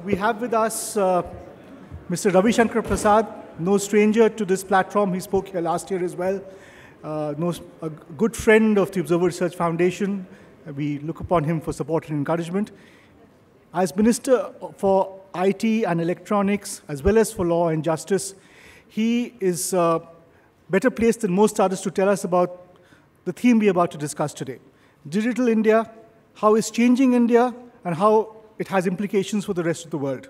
We have with us Mr. Ravi Shankar Prasad, no stranger to this platform. He spoke here last year as well. A good friend of the Observer Research Foundation. We look upon him for support and encouragement. As Minister for IT and Electronics, as well as for Law and Justice, he is better placed than most others to tell us about the theme we're about to discuss today. Digital India, how it's changing India, and how it has implications for the rest of the world.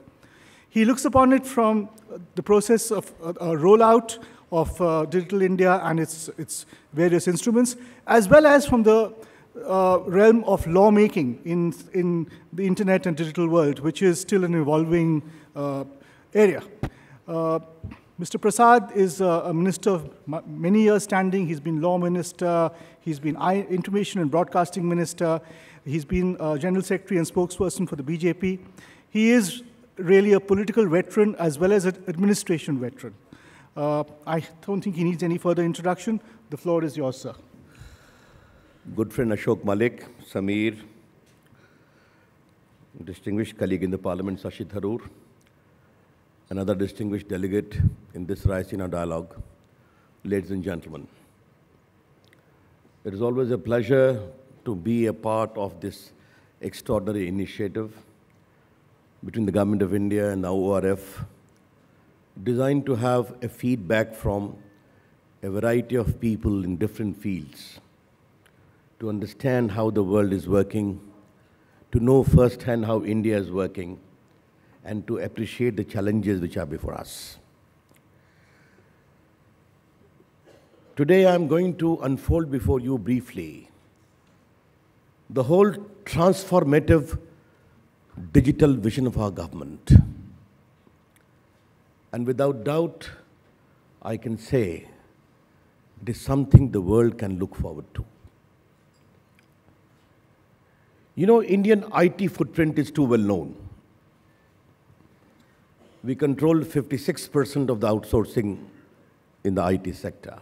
He looks upon it from the process of a rollout of Digital India and its various instruments, as well as from the realm of lawmaking in the internet and digital world, which is still an evolving area. Mr. Prasad is a minister of many years standing. He's been law minister, he's been information and broadcasting minister, he's been general secretary and spokesperson for the BJP. He is really a political veteran as well as an administration veteran. I don't think he needs any further introduction. The floor is yours, sir. Good friend Ashok Malik, Sameer, distinguished colleague in the Parliament, Shashi Tharoor, another distinguished delegate in this Raisina Dialogue, ladies and gentlemen. It is always a pleasure to be a part of this extraordinary initiative between the Government of India and the ORF, designed to have a feedback from a variety of people in different fields, to understand how the world is working, to know firsthand how India is working, and to appreciate the challenges which are before us. Today I'm going to unfold before you briefly the whole transformative digital vision of our government. And without doubt, I can say it is something the world can look forward to. You know, Indian IT footprint is too well known. We control 56% of the outsourcing in the IT sector.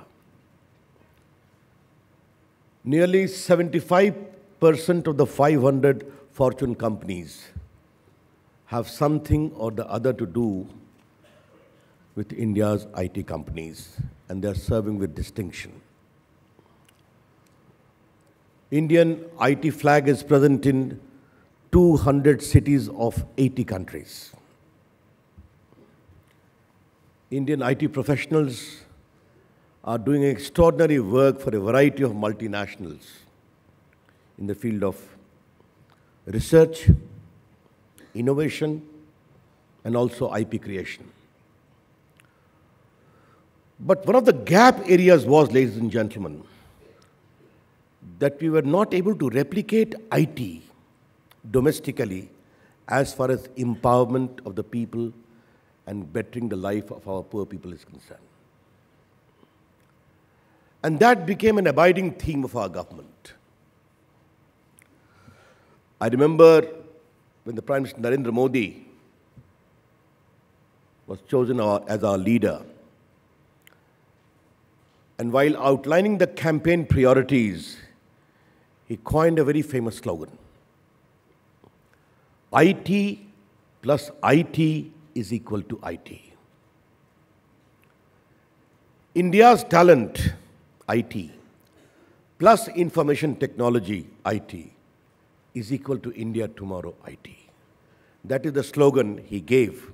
Nearly 75% of the 500 Fortune companies have something or the other to do with India's IT companies, and they are serving with distinction. Indian IT flag is present in 200 cities of 80 countries. Indian IT professionals are doing extraordinary work for a variety of multinationals in the field of research, innovation, and also IP creation. But one of the gap areas was, ladies and gentlemen, that we were not able to replicate IT domestically as far as empowerment of the people and bettering the life of our poor people is concerned. And that became an abiding theme of our government. I remember when the Prime Minister Narendra Modi was chosen as our leader, and while outlining the campaign priorities, he coined a very famous slogan: IT plus IT is equal to IT. India's talent, IT, plus information technology, IT, is equal to India tomorrow, IT. That is the slogan he gave.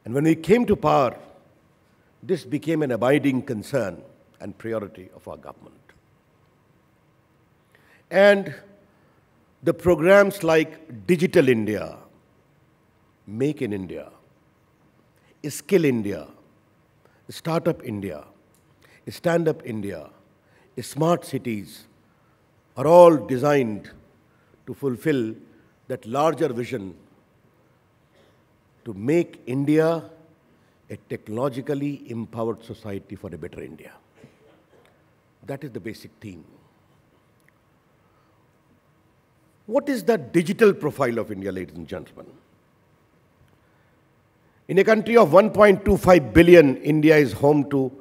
And when we came to power, this became an abiding concern and priority of our government. And the programs like Digital India, Make in India, Skill India, Startup India, Stand Up India, Smart Cities are all designed to fulfill that larger vision to make India a technologically empowered society for a better India. That is the basic theme. What is the digital profile of India, ladies and gentlemen? In a country of 1.25 billion, India is home to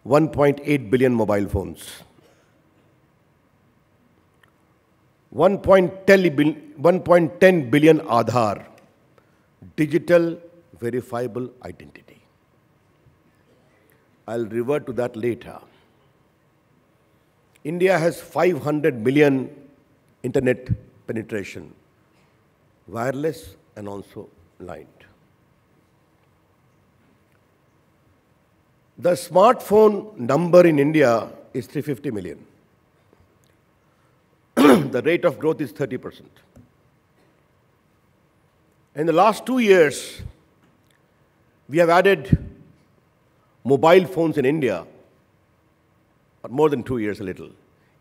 1.8 billion mobile phones. 1.10 billion Aadhaar, digital verifiable identity. I'll revert to that later. India has 500 million internet penetration, wireless and also lined. The smartphone number in India is 350 million. The rate of growth is 30%. In the last 2 years, we have added mobile phones in India, or more than 2 years a little,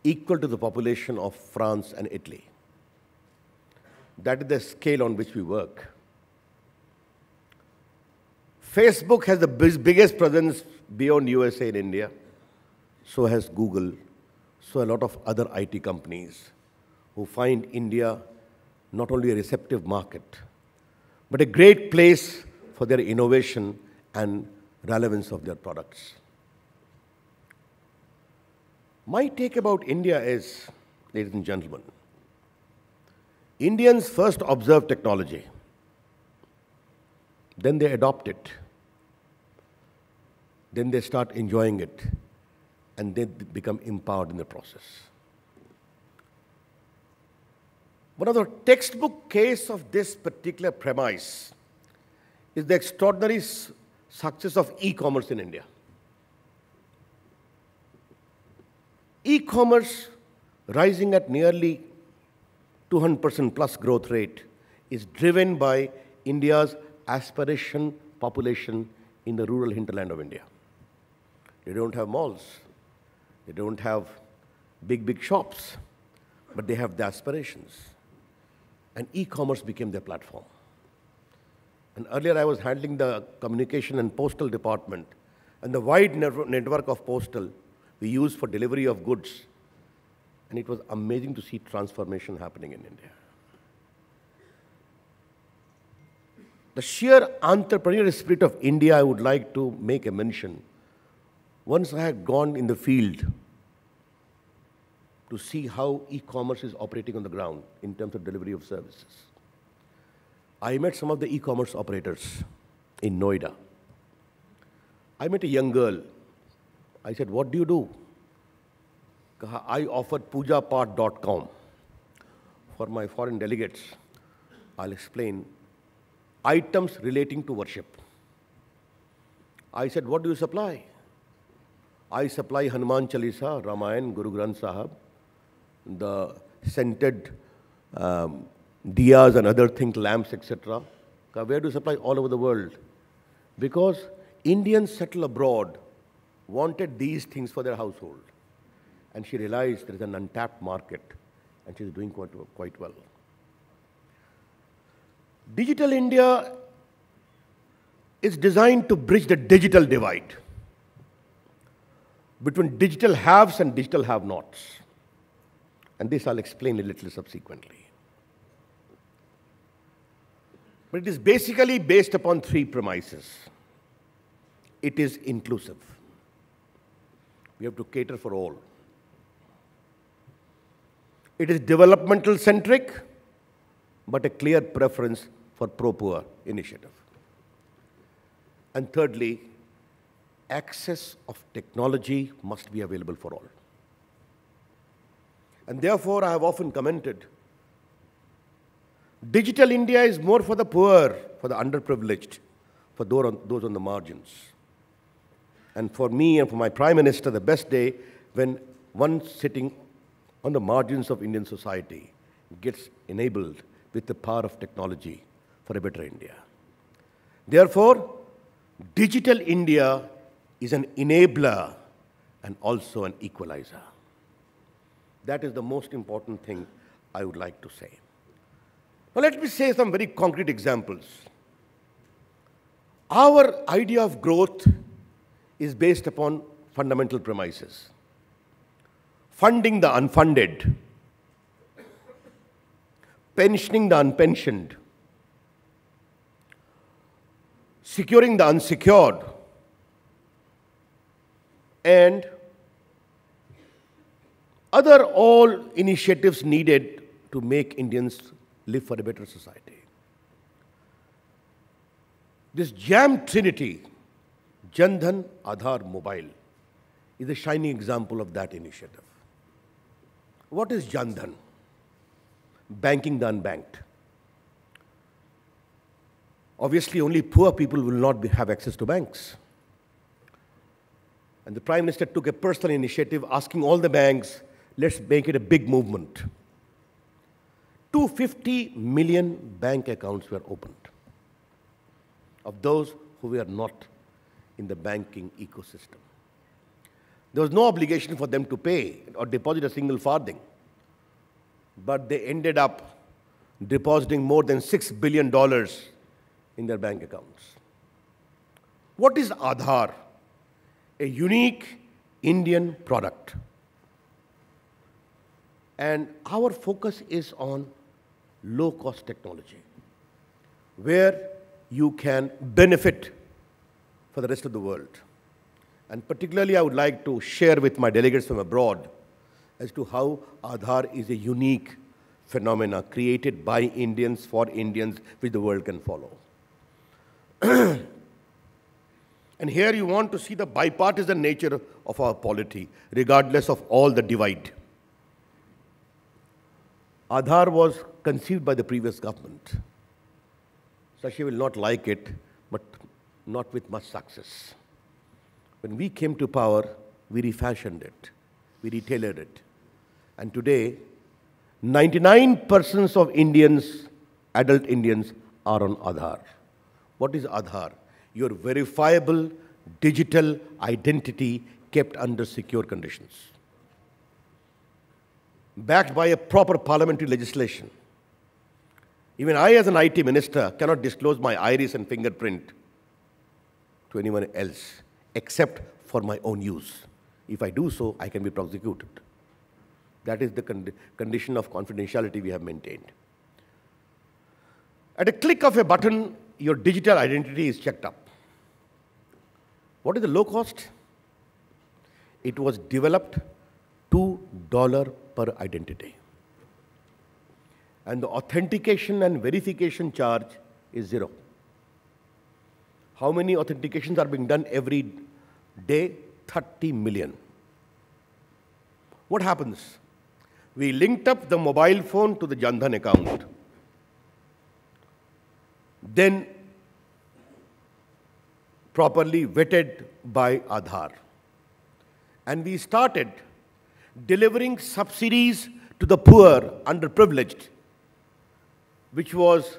equal to the population of France and Italy. That is the scale on which we work. Facebook has the biggest presence beyond USA in India. So has Google. So a lot of other IT companies who find India not only a receptive market, but a great place for their innovation and relevance of their products. My take about India is, ladies and gentlemen, Indians first observe technology, then they adopt it, then they start enjoying it, and they become empowered in the process. One of the textbook case of this particular premise is the extraordinary success of e-commerce in India. E-commerce rising at nearly 200% plus growth rate is driven by India's aspiration population in the rural hinterland of India. They don't have malls. They don't have big shops, but they have the aspirations. And e-commerce became their platform. And earlier I was handling the communication and postal department, and the wide network of postal we use for delivery of goods. And it was amazing to see transformation happening in India. The sheer entrepreneurial spirit of India, I would like to make a mention. Once I had gone in the field to see how e-commerce is operating on the ground in terms of delivery of services, I met some of the e-commerce operators in Noida. I met a young girl. I said, "What do you do?" I offered pujapart.com. For my foreign delegates, I'll explain items relating to worship. I said, "What do you supply?" I supply Hanuman Chalisa, Ramayana, Guru Granth Sahib, the scented diyas and other things, lamps, etc. Where do you supply? All over the world. Because Indians settled abroad wanted these things for their household. And she realized there is an untapped market, and she's doing quite well. Digital India is designed to bridge the digital divide between digital haves and digital have-nots. And this I'll explain a little subsequently. But it is basically based upon three premises. It is inclusive. We have to cater for all. It is developmental centric, but a clear preference for pro-poor initiative. And thirdly, access of technology must be available for all. And therefore, I have often commented, digital India is more for the poor, for the underprivileged, for those on the margins. And for me and for my Prime Minister, the best day when one sitting on the margins of Indian society gets enabled with the power of technology for a better India. Therefore, digital India is an enabler and also an equalizer. That is the most important thing I would like to say. Now let me say some very concrete examples. Our idea of growth is based upon fundamental premises. Funding the unfunded, pensioning the unpensioned, securing the unsecured, and other all initiatives needed to make Indians live for a better society. This jam trinity, Jan Dhan, Aadhaar, Mobile, is a shining example of that initiative. What is Jan Dhan? Banking the unbanked. Obviously, only poor people will not have access to banks. And the Prime Minister took a personal initiative asking all the banks, let's make it a big movement. 250 million bank accounts were opened of those who were not in the banking ecosystem. There was no obligation for them to pay or deposit a single farthing, but they ended up depositing more than $6 billion in their bank accounts. What is Aadhaar? A unique Indian product. And our focus is on low-cost technology, where you can benefit for the rest of the world. And particularly, I would like to share with my delegates from abroad as to how Aadhaar is a unique phenomena created by Indians for Indians, which the world can follow. And here you want to see the bipartisan nature of our polity, regardless of all the divide. Aadhaar was conceived by the previous government. Shashi will not like it, but not with much success. When we came to power, we refashioned it, we retailored it. And today, 99% of Indians, adult Indians, are on Aadhaar. What is Aadhaar? Your verifiable digital identity kept under secure conditions, backed by a proper parliamentary legislation. Even I, as an IT minister, cannot disclose my iris and fingerprint to anyone else, except for my own use. If I do so, I can be prosecuted. That is the condition of confidentiality we have maintained. At a click of a button, your digital identity is checked up. What is the low cost? It was developed $2 per identity. And the authentication and verification charge is 0. How many authentications are being done every day? 30 million. What happens? We linked up the mobile phone to the Jan Dhan account. Then properly vetted by Aadhaar. And we started delivering subsidies to the poor, underprivileged, which was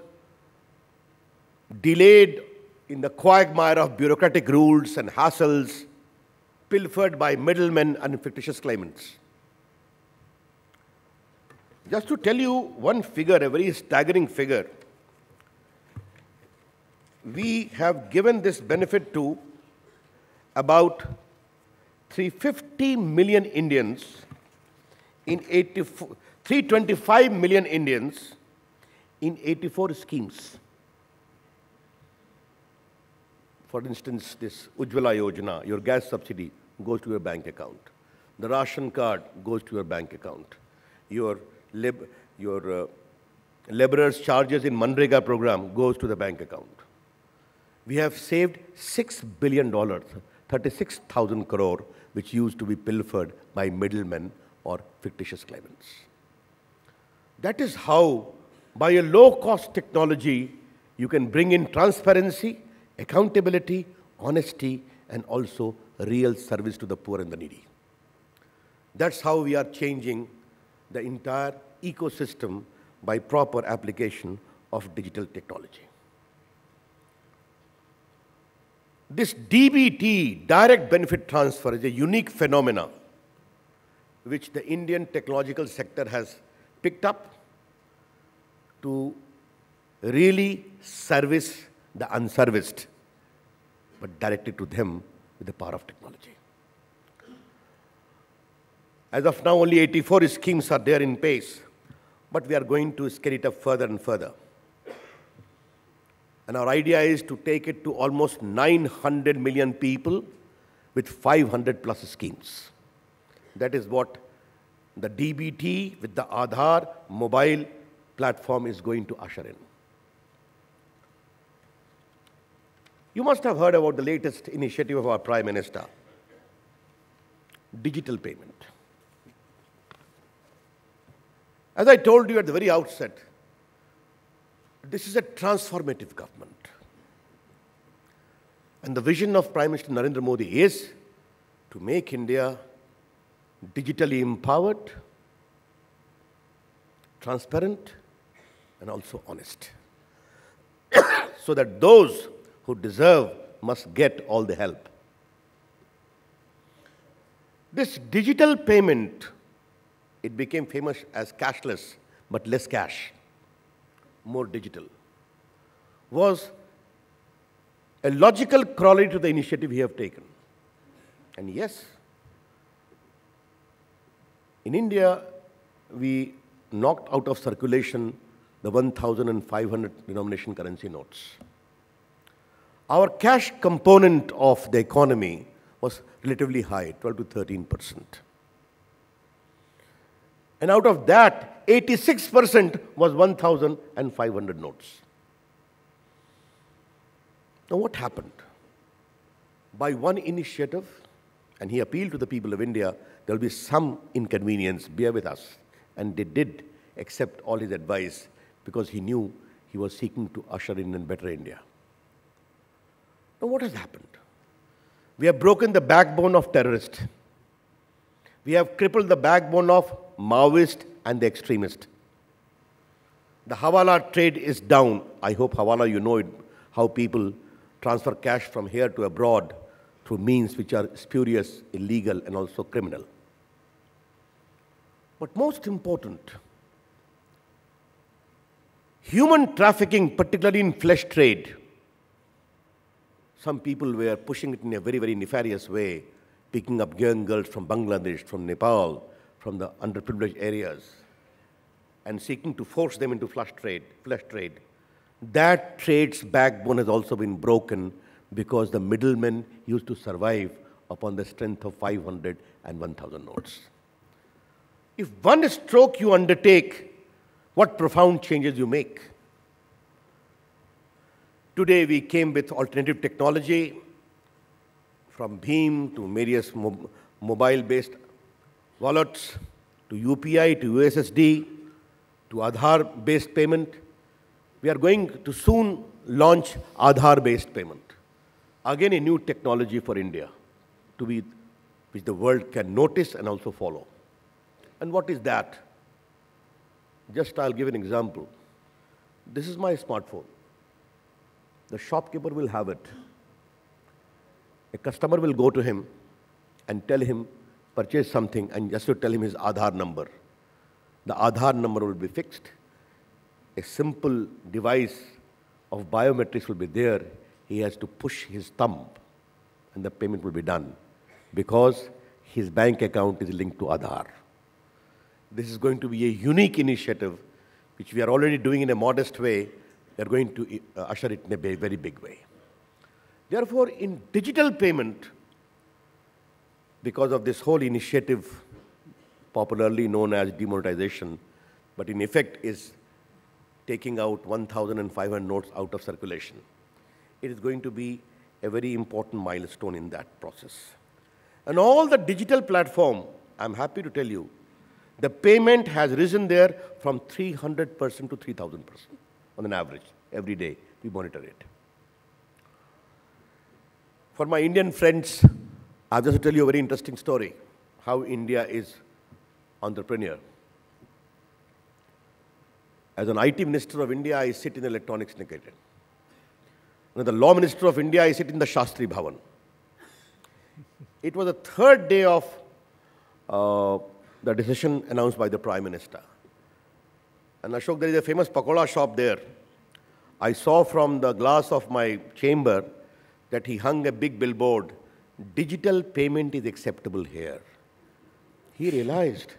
delayed in the quagmire of bureaucratic rules and hassles, pilfered by middlemen and fictitious claimants. Just to tell you one figure, a very staggering figure, we have given this benefit to about 350 million Indians in 325 million Indians in 84 schemes. For instance, this Ujjwala Yojana, your gas subsidy goes to your bank account. The ration card goes to your bank account. Your laborers' charges in Manrega program goes to the bank account. We have saved $6 billion, 36,000 crore, which used to be pilfered by middlemen or fictitious claimants. That is how, by a low-cost technology, you can bring in transparency, accountability, honesty, and also real service to the poor and the needy. That's how we are changing the entire ecosystem by proper application of digital technology. This DBT, direct benefit transfer, is a unique phenomenon which the Indian technological sector has picked up to really service the unserviced, but directed to them with the power of technology. As of now, only 84 schemes are there in pace, but we are going to scale it up further and further. And our idea is to take it to almost 900 million people with 500 plus schemes. That is what the DBT with the Aadhaar mobile platform is going to usher in. You must have heard about the latest initiative of our Prime Minister, digital payment. As I told you at the very outset, this is a transformative government. And the vision of Prime Minister Narendra Modi is to make India digitally empowered, transparent, and also honest, so that those who deserve must get all the help. This digital payment, it became famous as cashless, but less cash, more digital, was a logical corollary to the initiative we have taken. And yes, in India, we knocked out of circulation the 1,500 denomination currency notes. Our cash component of the economy was relatively high, 12 to 13%. And out of that, 86% was 1,500 notes. Now what happened? By one initiative, and he appealed to the people of India, there will be some inconvenience, bear with us. And they did accept all his advice because he knew he was seeking to usher in a better India. Now what has happened? We have broken the backbone of terrorists. We have crippled the backbone of Maoist and the extremist. The Hawala trade is down. I hope Hawala, you know it, how people transfer cash from here to abroad through means which are spurious, illegal, and also criminal. But most important, human trafficking, particularly in flesh trade, some people were pushing it in a very, very nefarious way, picking up young girls from Bangladesh, from Nepal, from the underprivileged areas, and seeking to force them into flesh trade. That trade's backbone has also been broken because the middlemen used to survive upon the strength of 500 and 1,000 notes. If one stroke you undertake, what profound changes you make. Today we came with alternative technology, from Bheem to various mobile-based wallets, to UPI, to USSD, to Aadhaar-based payment. We are going to soon launch Aadhaar-based payment. Again, a new technology for India, which the world can notice and also follow. And what is that? Just I'll give an example. This is my smartphone. The shopkeeper will have it. A customer will go to him and tell him, purchase something, and just to tell him his Aadhaar number. The Aadhaar number will be fixed. A simple device of biometrics will be there. He has to push his thumb, and the payment will be done because his bank account is linked to Aadhaar. This is going to be a unique initiative, which we are already doing in a modest way. We are going to usher it in a very big way. Therefore, in digital payment, because of this whole initiative, popularly known as demonetization, but in effect is taking out 1,500 notes out of circulation, it is going to be a very important milestone in that process. And all the digital platform, I'm happy to tell you, the payment has risen there from 300% to 3,000% on an average. Every day, we monitor it. For my Indian friends, I'll just tell you a very interesting story, how India is entrepreneur. As an IT Minister of India, I sit in the Electronics Secretariat. As the Law Minister of India, I sit in the Shastri Bhavan. It was the third day of the decision announced by the Prime Minister. And Ashok, there is a famous pakoda shop there. I saw from the glass of my chamber that he hung a big billboard, digital payment is acceptable here. He realized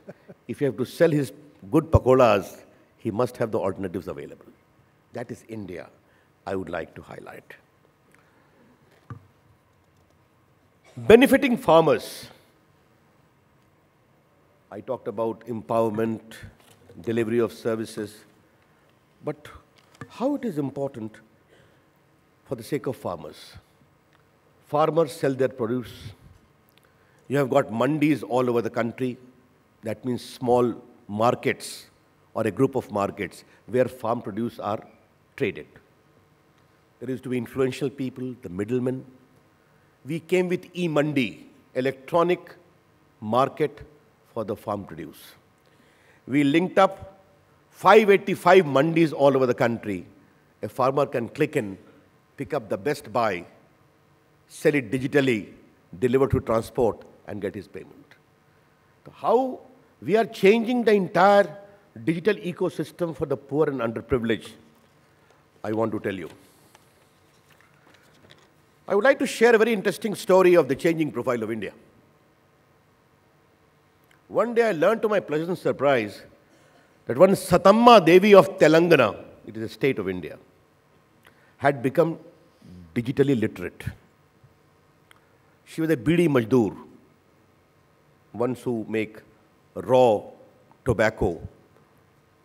if you have to sell his good pakodas, he must have the alternatives available. That is India, I would like to highlight. Benefiting farmers. I talked about empowerment, delivery of services, but how it is important for the sake of farmers. Farmers sell their produce. You have got mandis all over the country. That means small markets or a group of markets where farm produce are traded. There used to be influential people, the middlemen. We came with e-mandi, electronic market for the farm produce. We linked up 585 mandis all over the country. A farmer can click in, pick up the best buy, sell it digitally, deliver to transport, and get his payment. So how we are changing the entire digital ecosystem for the poor and underprivileged, I want to tell you. I would like to share a very interesting story of the changing profile of India. One day I learned to my pleasant surprise that one Satamma Devi of Telangana, it is a state of India, had become digitally literate. She was a bidi majdoor, ones who make raw tobacco,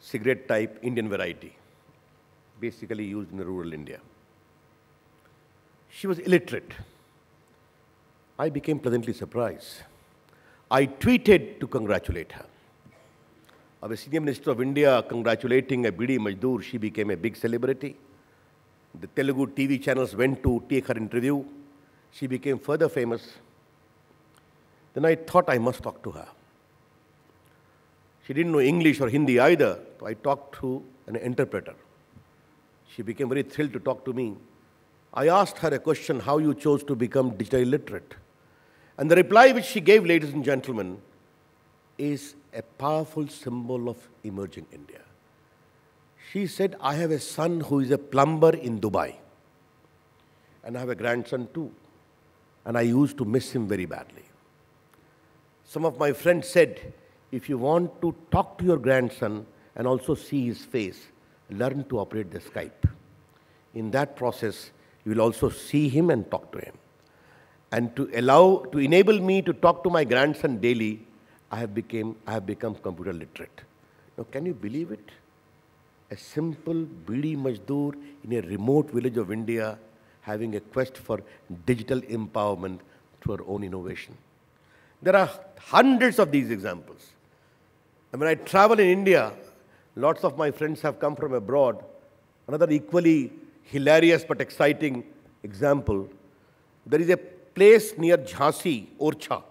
cigarette type Indian variety, basically used in rural India. She was illiterate. I became pleasantly surprised. I tweeted to congratulate her. Our senior minister of India congratulating a bidi majdoor, she became a big celebrity. The Telugu TV channels went to take her interview. She became further famous. Then I thought I must talk to her. She didn't know English or Hindi either, so I talked to an interpreter. She became very thrilled to talk to me. I asked her a question, how you chose to become digitally literate. And the reply which she gave, ladies and gentlemen, is a powerful symbol of emerging India. She said, I have a son who is a plumber in Dubai. And I have a grandson too. And I used to miss him very badly. Some of my friends said, if you want to talk to your grandson and also see his face, learn to operate the Skype. In that process, you will also see him and talk to him. And to enable me to talk to my grandson daily, I have become computer literate. Now, can you believe it? A simple bidi majdoor in a remote village of India having a quest for digital empowerment through our own innovation. There are hundreds of these examples. And when I travel in India, lots of my friends have come from abroad. Another equally hilarious but exciting example, there is a place near Jhansi, Orcha.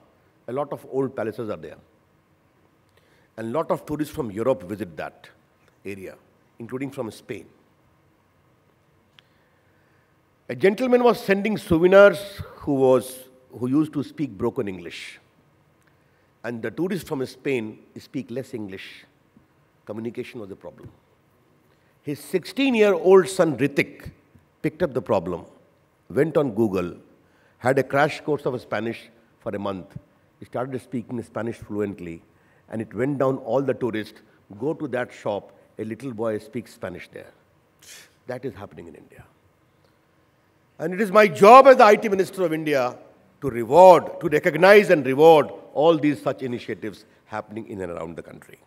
A lot of old palaces are there. And a lot of tourists from Europe visit that area, including from Spain. A gentleman was sending souvenirs who used to speak broken English. And the tourists from Spain speak less English. Communication was a problem. His 16-year-old son Ritik picked up the problem, went on Google, had a crash course of Spanish for a month. He started speaking Spanish fluently, and it went down all the tourists, go to that shop, a little boy speaks Spanish there. That is happening in India. And it is my job as the IT Minister of India to recognize and reward all these such initiatives happening in and around the country.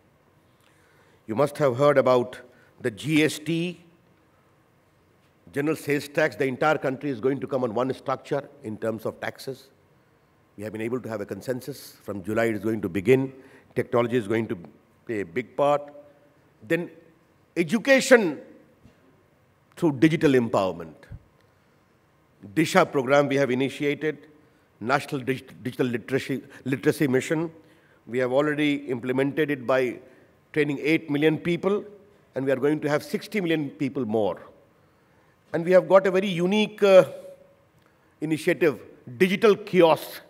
You must have heard about the GST, General Sales Tax. The entire country is going to come on one structure in terms of taxes. We have been able to have a consensus. From July it is going to begin. Technology is going to play a big part. Then education through digital empowerment. Disha program we have initiated, National Digital Literacy Mission. We have already implemented it by training 8 million people, and we are going to have 60 million people more. And we have got a very unique initiative, digital kiosks,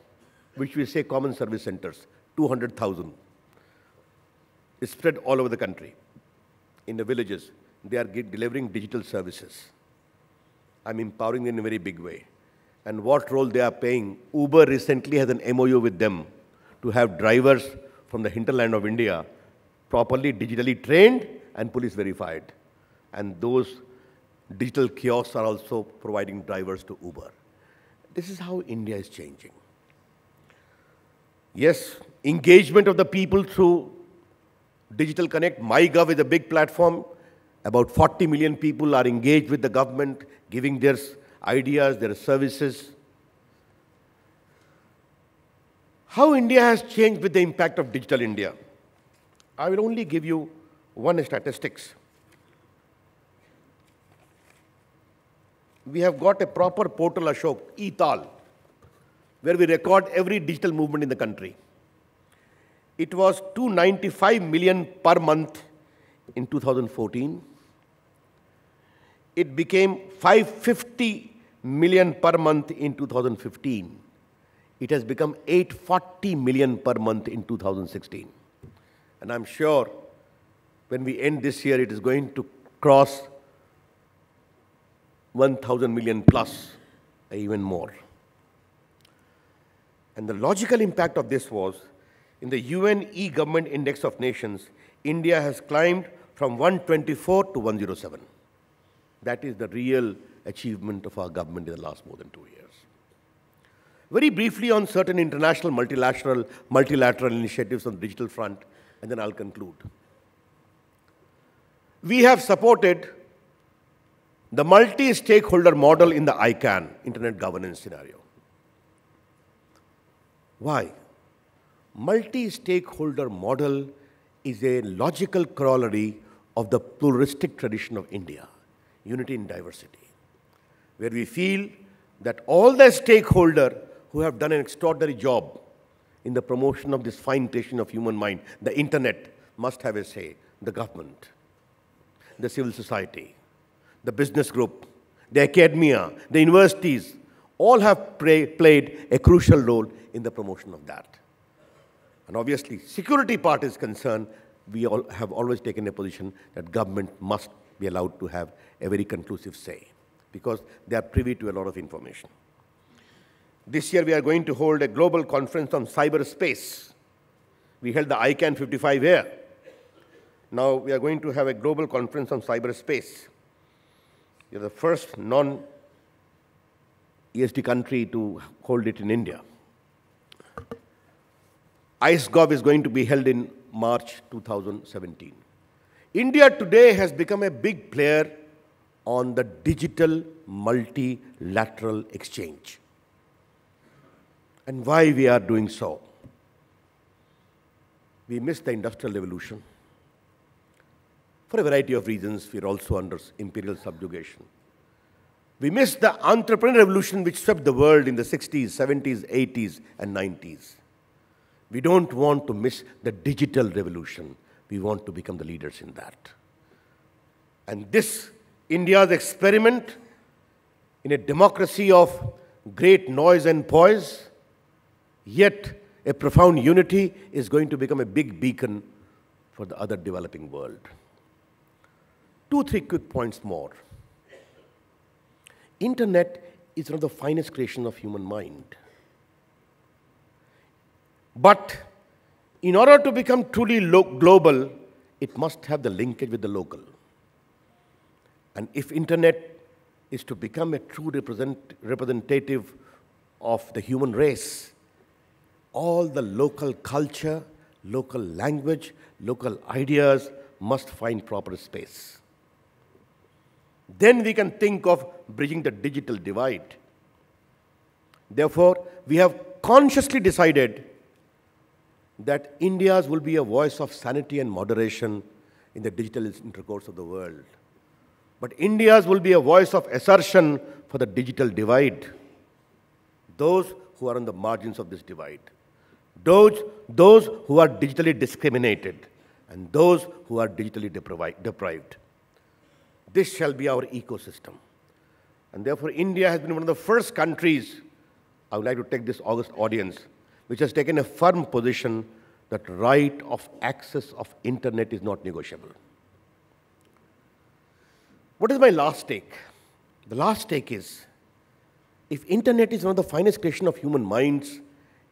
which we say common service centers, 200,000. It's spread all over the country. In the villages, they are delivering digital services. I'm empowering them in a very big way. And what role they are playing, Uber recently has an MOU with them to have drivers from the hinterland of India properly digitally trained and police verified. And those digital kiosks are also providing drivers to Uber. This is how India is changing. Yes, engagement of the people through Digital Connect. MyGov is a big platform. About 40 million people are engaged with the government, giving their ideas, their services. How India has changed with the impact of Digital India. I will only give you one statistics. We have got a proper portal, Ashok, e-tal, where we record every digital movement in the country. It was 295 million per month in 2014. It became 550 million per month in 2015. It has become 840 million per month in 2016. And I'm sure when we end this year, it is going to cross 1,000 million plus, even more. And the logical impact of this was, in the UN e-Government Index of Nations, India has climbed from 124 to 107. That is the real achievement of our government in the last more than 2 years. Very briefly on certain international multilateral initiatives on the digital front, and then I'll conclude. We have supported the multi-stakeholder model in the ICANN, Internet Governance Scenario. Why? Multi-stakeholder model is a logical corollary of the pluralistic tradition of India, unity in diversity, where we feel that all the stakeholders who have done an extraordinary job in the promotion of this fine creation of human mind, the internet, must have a say. The government, the civil society, the business group, the academia, the universities, all have played a crucial role in the promotion of that. And obviously, security part is concerned, we all have always taken a position that government must be allowed to have a very conclusive say, because they are privy to a lot of information. This year, we are going to hold a global conference on cyberspace. We held the ICANN 55 here. Now, we are going to have a global conference on cyberspace. We are the first non-ESD country to hold it in India. IceGov is going to be held in March 2017. India today has become a big player on the digital multilateral exchange. And why we are doing so? We missed the Industrial Revolution. For a variety of reasons, we are also under imperial subjugation. We missed the entrepreneurial revolution which swept the world in the 60s, 70s, 80s, and 90s. We don't want to miss the digital revolution. We want to become the leaders in that. And this, India's experiment in a democracy of great noise and poise, yet a profound unity, is going to become a big beacon for the other developing world. 2-3 quick points more. Internet is one of the finest creations of human mind. But in order to become truly global, it must have the linkage with the local. And if internet is to become a true representative of the human race, all the local culture, local language, local ideas must find proper space. Then we can think of bridging the digital divide. Therefore, we have consciously decided that India's will be a voice of sanity and moderation in the digital intercourse of the world. But India's will be a voice of assertion for the digital divide. Those who are on the margins of this divide. Those who are digitally discriminated, and those who are digitally deprived. This shall be our ecosystem. And therefore, India has been one of the first countries, I would like to take this august audience, which has taken a firm position that right of access of internet is not negotiable. What is my last take? The last take is, if internet is one of the finest creation of human minds,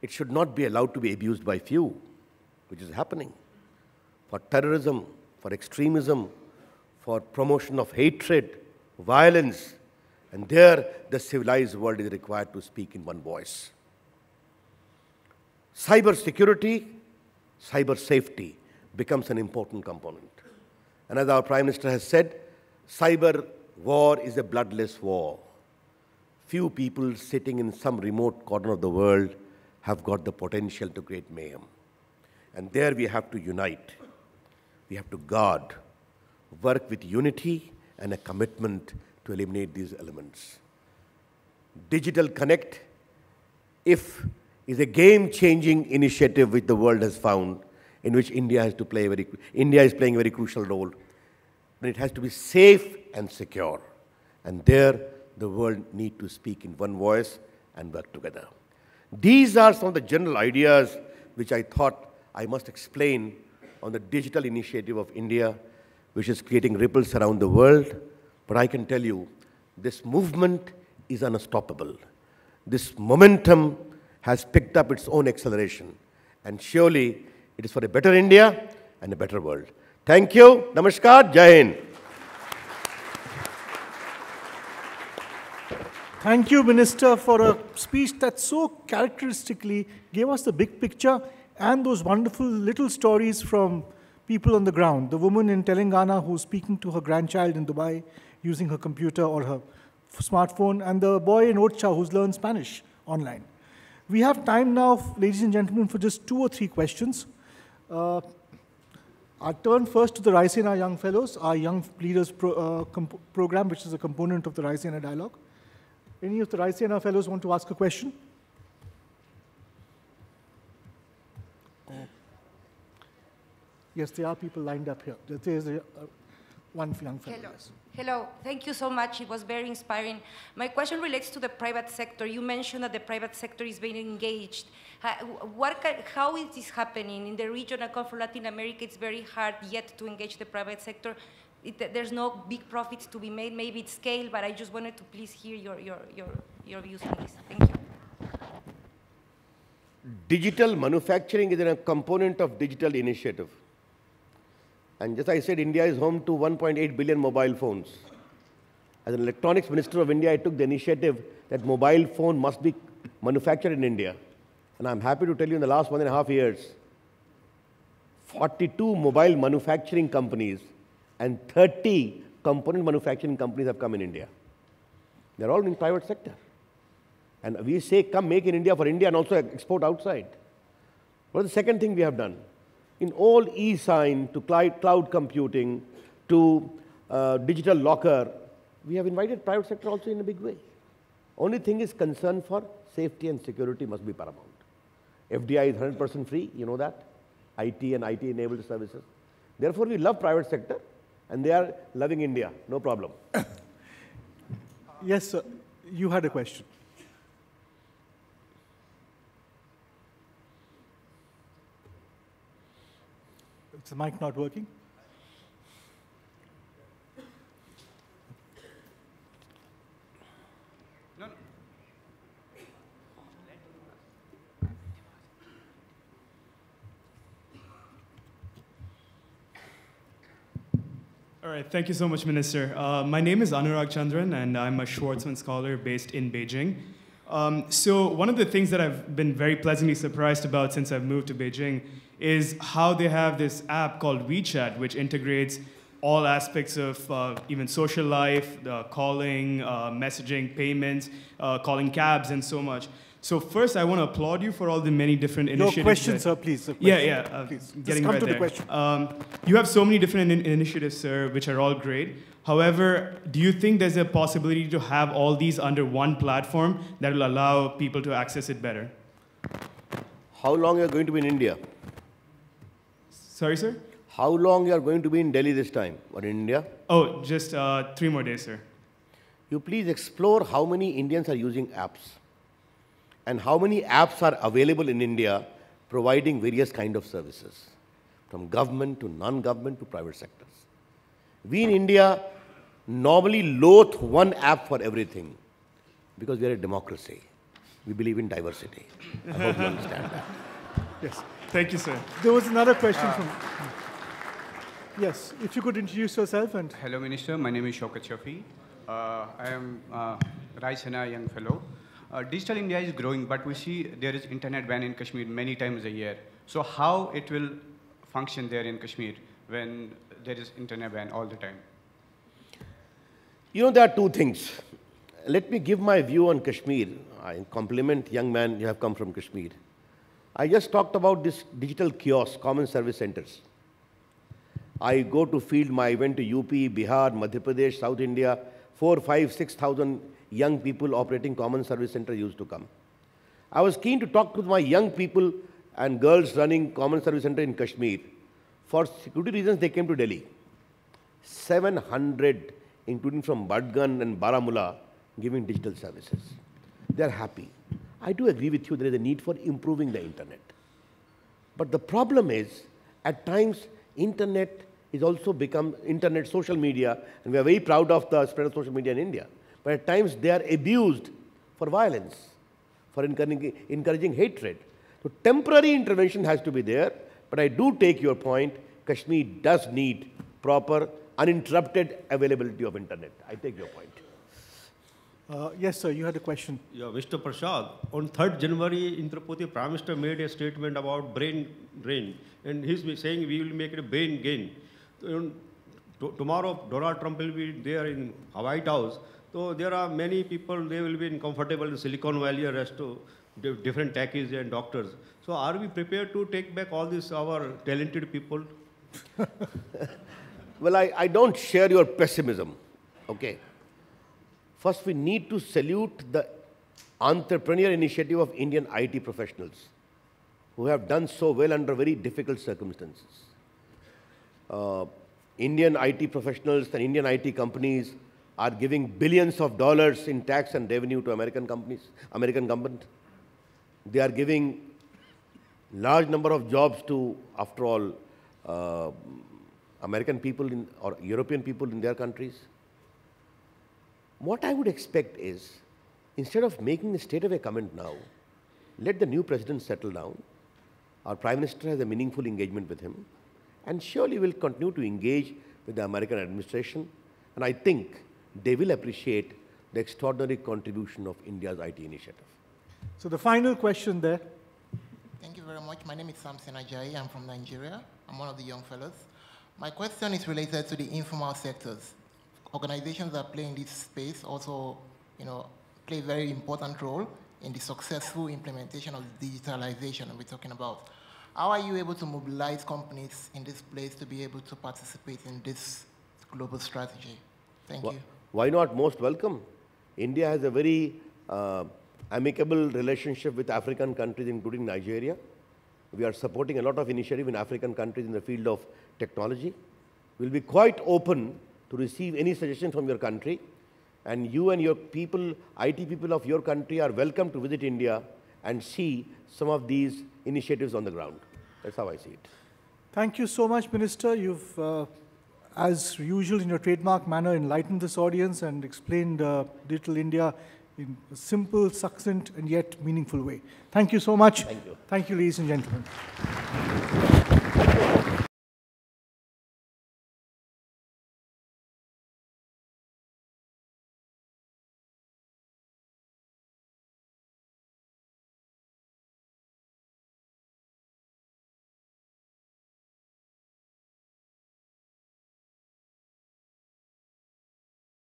it should not be allowed to be abused by few, which is happening. For terrorism, for extremism, for promotion of hatred, violence, and there the civilized world is required to speak in one voice. Cyber security, cyber safety becomes an important component. And as our Prime Minister has said, cyber war is a bloodless war. Few people sitting in some remote corner of the world have got the potential to create mayhem. And there we have to unite. We have to guard, work with unity and a commitment to eliminate these elements. Digital Connect, is a game-changing initiative which the world has found, in which India is playing a very crucial role. But it has to be safe and secure. And there, the world needs to speak in one voice and work together. These are some of the general ideas which I thought I must explain on the digital initiative of India, which is creating ripples around the world. But I can tell you, this movement is unstoppable. This momentum has picked up its own acceleration. And surely, it is for a better India and a better world. Thank you. Namaskar. Jai Hind. Thank you, Minister, for a speech that so characteristically gave us the big picture and those wonderful little stories from people on the ground. The woman in Telangana who's speaking to her grandchild in Dubai using her computer or her smartphone, and the boy in Orcha who's learned Spanish online. We have time now, ladies and gentlemen, for just 2 or 3 questions. I'll turn first to the Raisina Young Fellows, our Young Leaders program, which is a component of the Raisina Dialogue. Any of the Raisina Fellows want to ask a question? Yes, there are people lined up here. There's one young fellow. Hello. Hello. Thank you so much. It was very inspiring. My question relates to the private sector. You mentioned that the private sector is being engaged. How is this happening? In the region I come from, Latin America, it's very hard yet to engage the private sector. There's no big profits to be made. Maybe it's scale, but I just wanted to please hear your views on this. Thank you. Digital manufacturing is a component of digital initiative. And just I said, India is home to 1.8 billion mobile phones. As an electronics minister of India, I took the initiative that mobile phone must be manufactured in India. And I'm happy to tell you in the last 1.5 years, 42 mobile manufacturing companies and 30 component manufacturing companies have come in India. They're all in private sector. And we say, come make in India for India and also export outside. What is the second thing we have done? In all e-sign, to cloud computing, to digital locker, we have invited private sector also in a big way. Only thing is concern for safety and security must be paramount. FDI is 100% free, you know that. IT and IT-enabled services. Therefore, we love private sector, and they are loving India, no problem. Yes, sir. You had a question. Is the mic not working? No. All right, thank you so much, Minister. My name is Anurag Chandran, and I'm a Schwartzman scholar based in Beijing. So one of the things that I've been very pleasantly surprised about since I've moved to Beijing is how they have this app called WeChat, which integrates all aspects of even social life, calling, messaging, payments, calling cabs, and so much. So first, I want to applaud you for all the many different initiatives. Your question, sir, please. Please. Getting right there. The question. You have so many different initiatives, sir, which are all great. However, do you think there's a possibility to have all these under one platform that will allow people to access it better? How long are you going to be in India? Sorry, sir? How long you are going to be in Delhi this time, or in India? Oh, just 3 more days, sir. You please explore how many Indians are using apps and how many apps are available in India providing various kind of services, from government to non-government to private sectors. We in India normally loathe one app for everything because we are a democracy. We believe in diversity. I hope you understand that. Yes. Thank you, sir. There was another question from... Yes, if you could introduce yourself and... Hello, Minister. My name is Shaukat Shafi. I am Raisina Young Fellow. Digital India is growing, but we see there is internet ban in Kashmir many times a year. So how it will function there in Kashmir when there is internet ban all the time? You know, there are 2 things. Let me give my view on Kashmir. I compliment young man, you have come from Kashmir. I just talked about this digital kiosk, common service centers. I go to field, I went to UP, Bihar, Madhya Pradesh, South India, 4, 5, 6,000 young people operating common service center used to come. I was keen to talk to my young people and girls running common service center in Kashmir. For security reasons, they came to Delhi. 700, including from Badgan and Baramulla, giving digital services. They are happy. I do agree with you, there is a need for improving the internet. But the problem is, at times, internet is also become internet, social media, and we are very proud of the spread of social media in India. But at times, they are abused for violence, for encouraging hatred. So temporary intervention has to be there, but I do take your point, Kashmir does need proper, uninterrupted availability of internet. I take your point. Yes, sir, you had a question. Yeah, Mr. Prasad, on 3rd January, Indrapati Prime Minister made a statement about brain drain, and he's saying we will make it a brain gain. Tomorrow, Donald Trump will be there in White House. So there are many people, they will be comfortable in Silicon Valley as to different techies and doctors. So are we prepared to take back all these, our talented people? Well, I don't share your pessimism, okay? First, we need to salute the entrepreneurial initiative of Indian IT professionals who have done so well under very difficult circumstances. Indian IT professionals and Indian IT companies are giving billions of dollars in tax and revenue to American companies, American government. They are giving large number of jobs to, after all, American people or European people in their countries. What I would expect is, instead of making a state of a comment now, let the new president settle down. Our Prime Minister has a meaningful engagement with him, and surely will continue to engage with the American administration. And I think they will appreciate the extraordinary contribution of India's IT initiative. So the final question there. Thank you very much. My name is Samson Ajayi. I'm from Nigeria. I'm one of the young fellows. My question is related to the informal sectors. Organizations that play in this space also, play a very important role in the successful implementation of digitalization we're talking about. How are you able to mobilize companies in this place to be able to participate in this global strategy? Thank you. Why not? Most welcome. India has a very amicable relationship with African countries, including Nigeria. We are supporting a lot of initiative in African countries in the field of technology. We'll be quite open to receive any suggestion from your country, and you and your people, IT people of your country, are welcome to visit India and see some of these initiatives on the ground. That's how I see it. Thank you so much, Minister. You've, as usual in your trademark manner, enlightened this audience and explained Digital India in a simple, succinct, and yet meaningful way. Thank you so much. Thank you. Thank you, ladies and gentlemen.